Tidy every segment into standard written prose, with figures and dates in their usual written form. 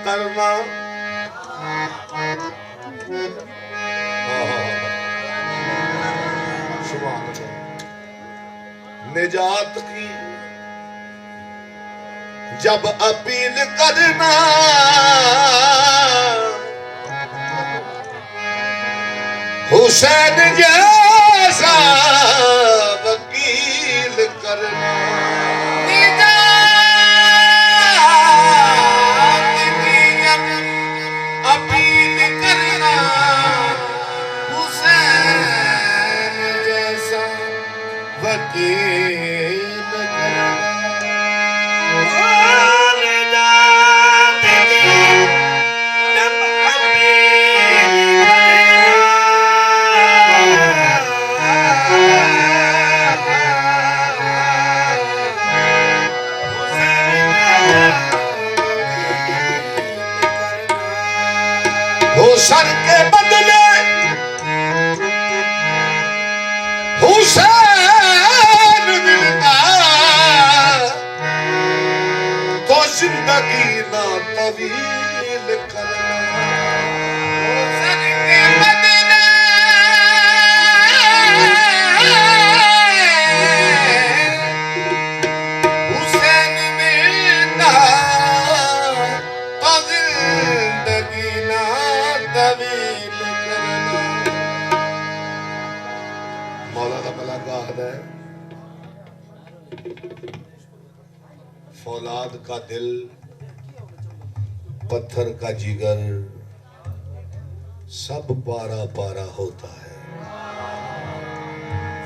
करना। निजात की जब अपील करना, हुसैन जैसा वकील करना। निजात की जब अपील करना, हुसैन जैसा वकील करना। हुसैन के बदले हुसैन मिलता तो जिंदगी ना तवील करना। हुसैन के बदले हुसैन मिलता तो जिंदगी ना तवील करना। मौलाना मलाका है, फौलाद का दिल पत्थर का जिगर सब पारा पारा होता है।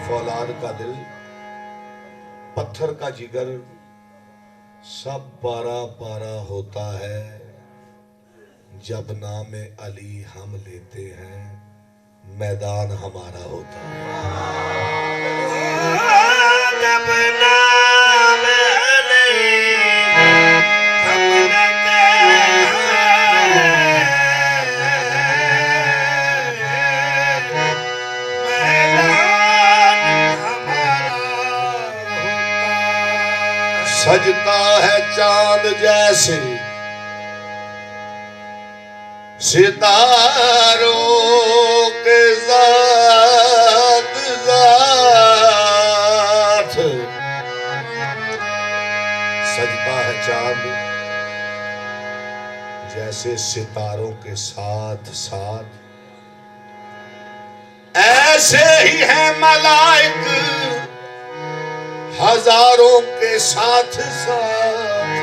फौलाद का दिल पत्थर का जिगर सब पारा पारा होता है। जब नाम अली हम लेते हैं मैदान हमारा होता है। जब नाम अली हम लेते हैं मैदान हमारा होता है। सजता है चांद जैसे सितारों के साथ साथ, सजता है चांद जैसे सितारों के साथ साथ। ऐसे ही है मलाइक हजारों के साथ साथ।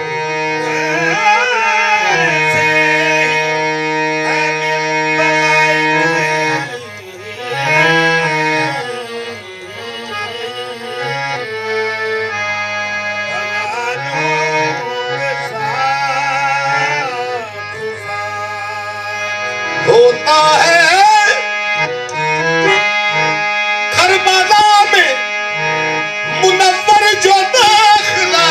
होता है करबला में मुनव्वर जो दाखिला,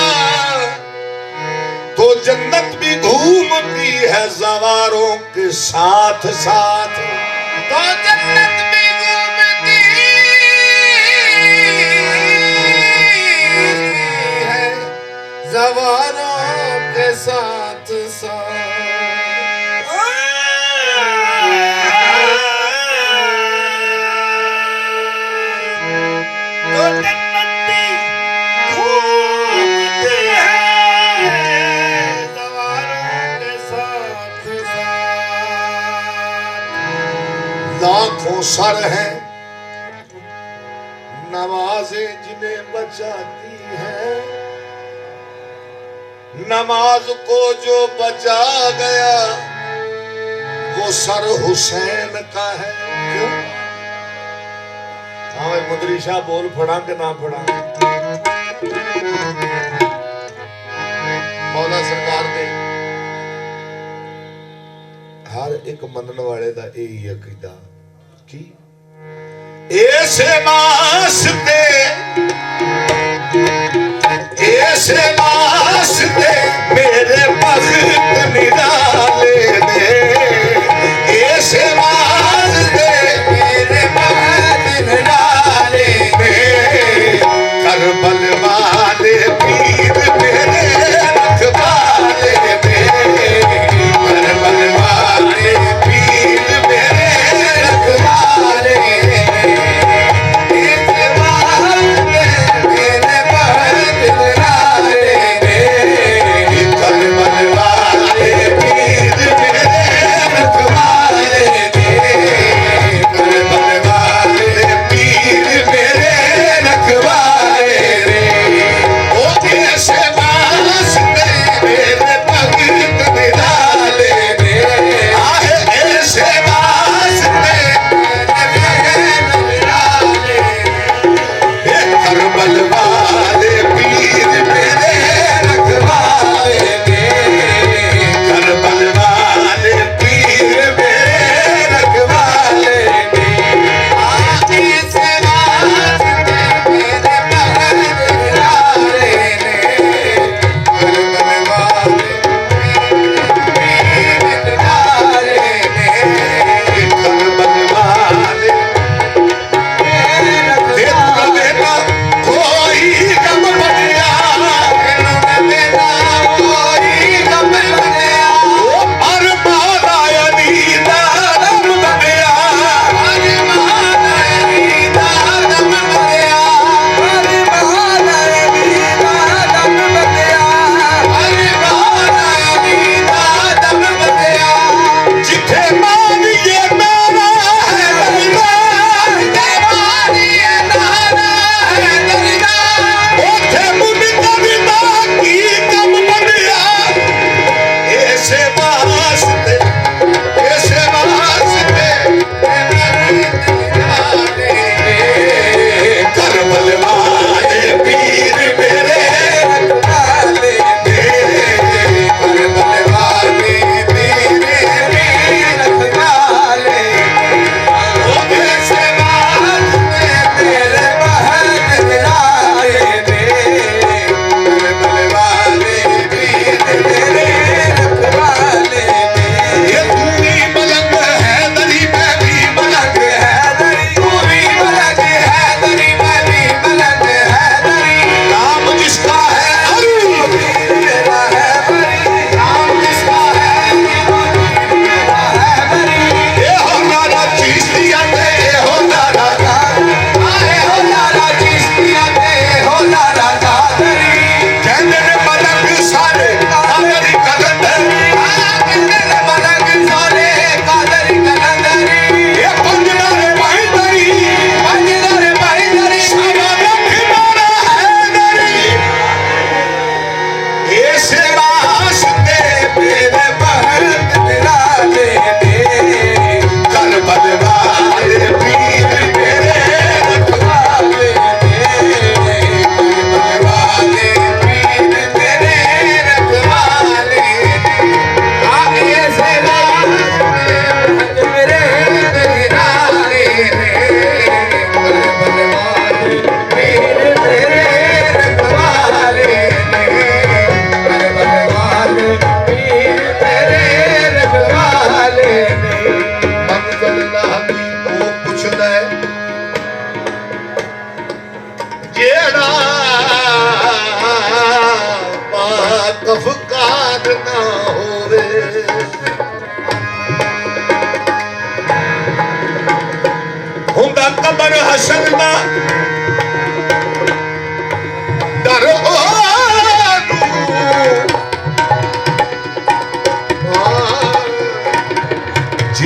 तो जन्नत भी घूमती है सवारों के साथ साथ। तो जन्नत भी घूमती है सवारों के साथ साथ। लाखों सर हैं नमाजें जिन्हें बचाती हैं, नमाज को जो बचा गया वो सर हुसैन का है। क्यों? हाँ मुदरी शाह बोल पढ़ा के ना पढ़ा। मौला सरकार ने हर एक मनन वाले का यही अकीदा कि ऐसे वास्ते मेरे बख्त निराले ने, ऐसे वास्ते मेरे बख्त निराले ने, करबल वाले पीर मेरे रखवाले ने,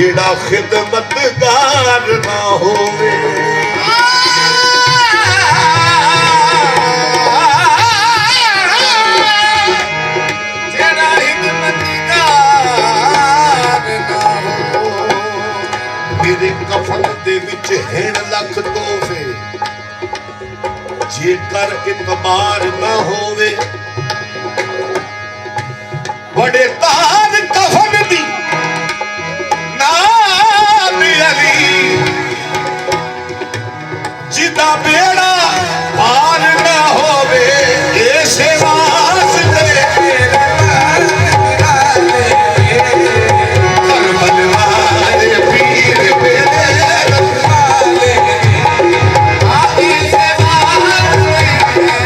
जेड़ा खिदमतगार ना होवे जेड़ा खिदमतगार ना हो मेरे कफन दे विच हेण लख तोहफे जेकर इतबार ना होवे बड़े तार कफन दी नाम अली जिदा बेड़ा पार ना होवे ऐसे वास्ते करबल वाले पीर मेरे रखवाले आगे से वाले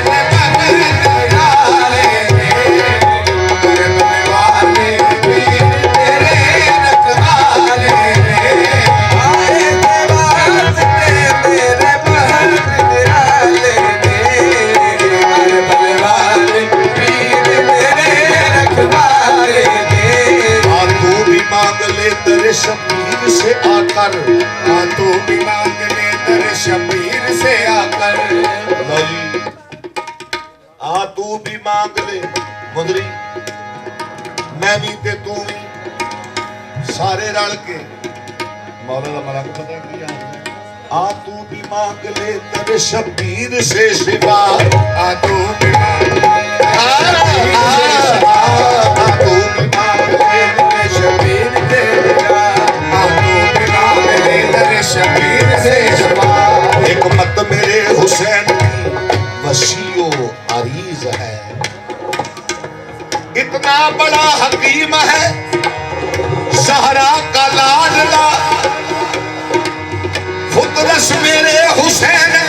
शबीर से आकर तू भी मांग ले दर शबीर से आकर तू भी मांग ले मुंदरी मैं भी ते तू भी सारे रल के मौला दा मलक पता किया तू भी मांग ले दर शबीर से सिवा तू भी मांग ले तू भी मांग ले दर शबीर से शबीर से एक मत मेरे हुसैन की वसीओ अरीज है इतना बड़ा हकीम है सहरा का लाडला फुतरस मेरे हुसैन